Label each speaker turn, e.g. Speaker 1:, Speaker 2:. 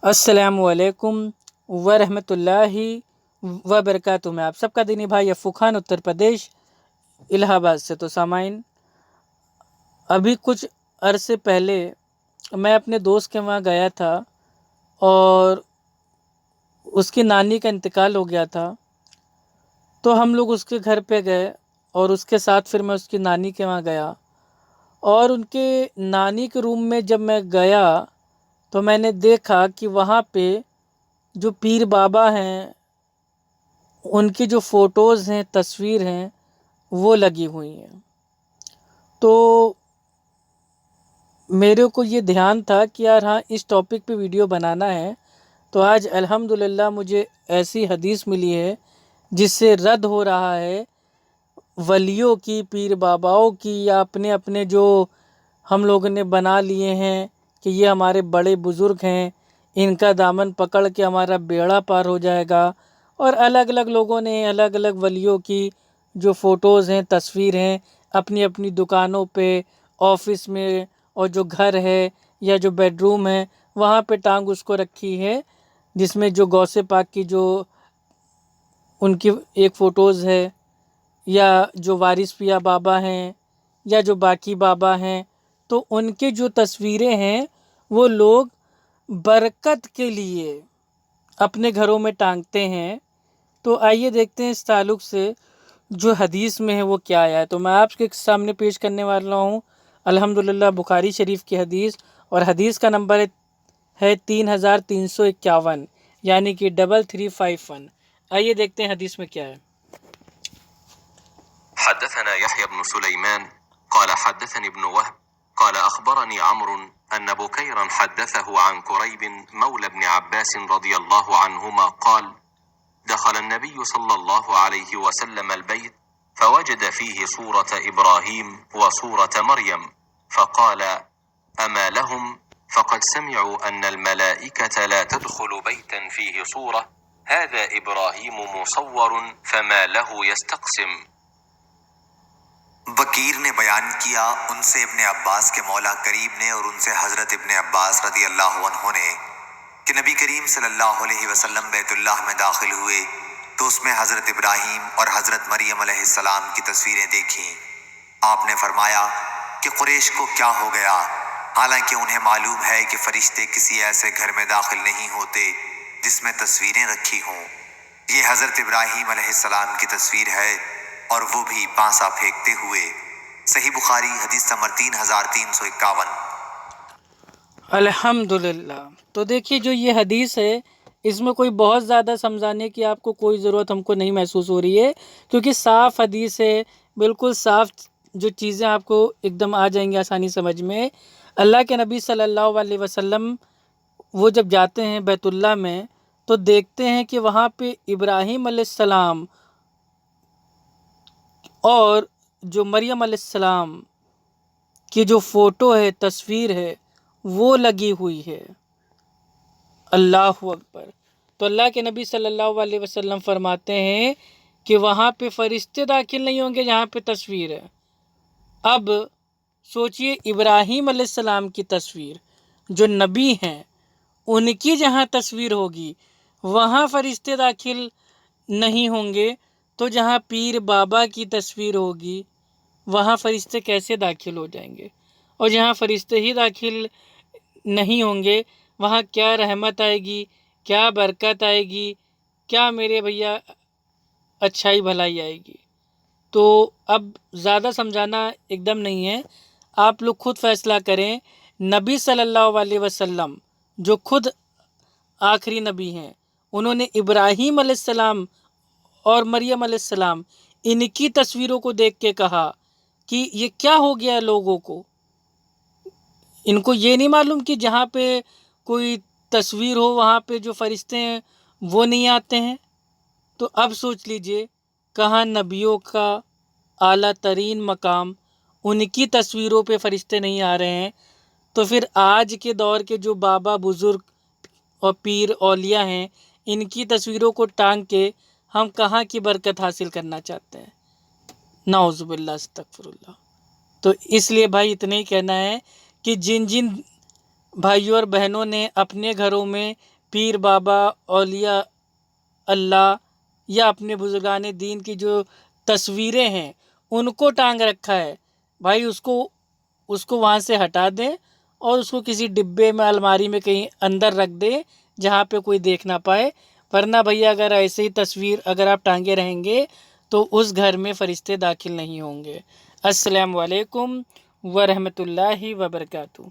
Speaker 1: السلام علیکم ورحمۃ اللہ وبرکاتہ۔ میں آپ سب کا دینی بھائی افو خان اتر پردیش الہ آباد سے۔ تو سامعین، ابھی کچھ عرصے پہلے میں اپنے دوست کے وہاں گیا تھا اور اس کی نانی کا انتقال ہو گیا تھا، تو ہم لوگ اس کے گھر پہ گئے اور اس کے ساتھ پھر میں اس کی نانی کے وہاں گیا، اور ان کے نانی کے روم میں جب میں گیا تو میں نے دیکھا کہ وہاں پہ جو پیر بابا ہیں ان کی جو فوٹوز ہیں، تصویر ہیں، وہ لگی ہوئی ہیں۔ تو میرے کو یہ دھیان تھا کہ یار ہاں اس ٹاپک پہ ویڈیو بنانا ہے، تو آج الحمدللہ مجھے ایسی حدیث ملی ہے جس سے رد ہو رہا ہے ولیوں کی، پیر باباؤں کی، یا اپنے اپنے جو ہم لوگوں نے بنا لیے ہیں کہ یہ ہمارے بڑے بزرگ ہیں، ان کا دامن پکڑ کے ہمارا بیڑا پار ہو جائے گا۔ اور الگ الگ لوگوں نے الگ الگ ولیوں کی جو فوٹوز ہیں، تصویر ہیں، اپنی اپنی دکانوں پہ، آفس میں، اور جو گھر ہے یا جو بیڈ روم ہے وہاں پہ ٹانگ اس کو رکھی ہے، جس میں جو غوث پاک کی جو ان کی ایک فوٹوز ہے، یا جو وارث پیا بابا ہیں، یا جو باقی بابا ہیں، تو ان کے جو تصویریں ہیں وہ لوگ برکت کے لیے اپنے گھروں میں ٹانگتے ہیں۔ تو آئیے دیکھتے ہیں اس تعلق سے جو حدیث میں ہے وہ کیا آیا ہے۔ تو میں آپ کے سامنے پیش کرنے والا ہوں الحمدللہ بخاری شریف کی حدیث، اور حدیث کا نمبر ہے 3351، یعنی کہ 3351۔ آئیے دیکھتے ہیں حدیث میں کیا ہے۔
Speaker 2: حدثنا يحيى بن سليمان قال حدثني ابن وهب قال أخبرني عمرو أن بكيرا حدثه عن كريب مولى ابن عباس رضي الله عنهما قال دخل النبي صلى الله عليه وسلم البيت فوجد فيه صورة إبراهيم وصورة مريم فقال أما لهم فقد سمعوا أن الملائكة لا تدخل بيتا فيه صورة هذا إبراهيم مصور فما له يستقسم۔
Speaker 3: بکیر نے بیان کیا ان سے ابن عباس کے مولا قریب نے اور ان سے حضرت ابن عباس رضی اللہ عنہ نے کہ نبی کریم صلی اللہ علیہ وسلم بیت اللہ میں داخل ہوئے تو اس میں حضرت ابراہیم اور حضرت مریم علیہ السلام کی تصویریں دیکھیں۔ آپ نے فرمایا کہ قریش کو کیا ہو گیا، حالانکہ انہیں معلوم ہے کہ فرشتے کسی ایسے گھر میں داخل نہیں ہوتے جس میں تصویریں رکھی ہوں۔ یہ حضرت ابراہیم علیہ السلام کی تصویر ہے، اور وہ بھی پانسا پھینکتے ہوئے۔ صحیح بخاری حدیث نمبر 3351۔
Speaker 1: الحمدللہ۔ تو دیکھیے جو یہ حدیث ہے اس میں کوئی بہت زیادہ سمجھانے کی آپ کو کوئی ضرورت ہم کو نہیں محسوس ہو رہی ہے، کیونکہ صاف حدیث ہے، بالکل صاف جو چیزیں آپ کو ایک دم آ جائیں گی آسانی سمجھ میں۔ اللہ کے نبی صلی اللہ علیہ وسلم وہ جب جاتے ہیں بیت اللہ میں تو دیکھتے ہیں کہ وہاں پہ ابراہیم علیہ السلام اور جو مریم علیہ السلام کی جو فوٹو ہے، تصویر ہے، وہ لگی ہوئی ہے۔ اللہ اکبر۔ تو اللہ کے نبی صلی اللہ علیہ وسلم فرماتے ہیں کہ وہاں پہ فرشتے داخل نہیں ہوں گے جہاں پہ تصویر ہے۔ اب سوچئے ابراہیم علیہ السلام کی تصویر، جو نبی ہیں، ان کی جہاں تصویر ہوگی وہاں فرشتے داخل نہیں ہوں گے، تو جہاں پیر بابا کی تصویر ہوگی وہاں فرشتے کیسے داخل ہو جائیں گے؟ اور جہاں فرشتے ہی داخل نہیں ہوں گے وہاں کیا رحمت آئے گی، کیا برکت آئے گی، کیا میرے بھیا اچھائی بھلائی آئے گی؟ تو اب زیادہ سمجھانا ایک دم نہیں ہے، آپ لوگ خود فیصلہ کریں۔ نبی صلی اللہ علیہ وسلم جو خود آخری نبی ہیں، انہوں نے ابراہیم علیہ السلام اور مریم علیہ السلام ان کی تصویروں کو دیکھ کے کہا کہ یہ کیا ہو گیا لوگوں کو؟ ان کو یہ نہیں معلوم کہ جہاں پہ کوئی تصویر ہو وہاں پہ جو فرشتے ہیں وہ نہیں آتے ہیں؟ تو اب سوچ لیجئے، کہاں نبیوں کا اعلیٰ ترین مقام، ان کی تصویروں پہ فرشتے نہیں آ رہے ہیں، تو پھر آج کے دور کے جو بابا بزرگ اور پیر اولیاء ہیں ان کی تصویروں کو ٹانگ کے ہم کہاں کی برکت حاصل کرنا چاہتے ہیں؟ نعوذ باللہ، استغفر اللہ۔ تو اس لیے بھائی اتنا ہی کہنا ہے کہ جن بھائیوں اور بہنوں نے اپنے گھروں میں پیر بابا اولیاء اللہ یا اپنے بزرگان دین کی جو تصویریں ہیں ان کو ٹانگ رکھا ہے، بھائی اس کو وہاں سے ہٹا دیں اور اس کو کسی ڈبے میں الماری میں کہیں اندر رکھ دیں جہاں پہ کوئی دیکھ نہ پائے، ورنہ بھیا اگر ایسے ہی تصویر اگر آپ ٹانگے رہیں گے تو اس گھر میں فرشتے داخل نہیں ہوں گے۔ السلام علیکم ورحمۃ اللہ وبرکاتہ۔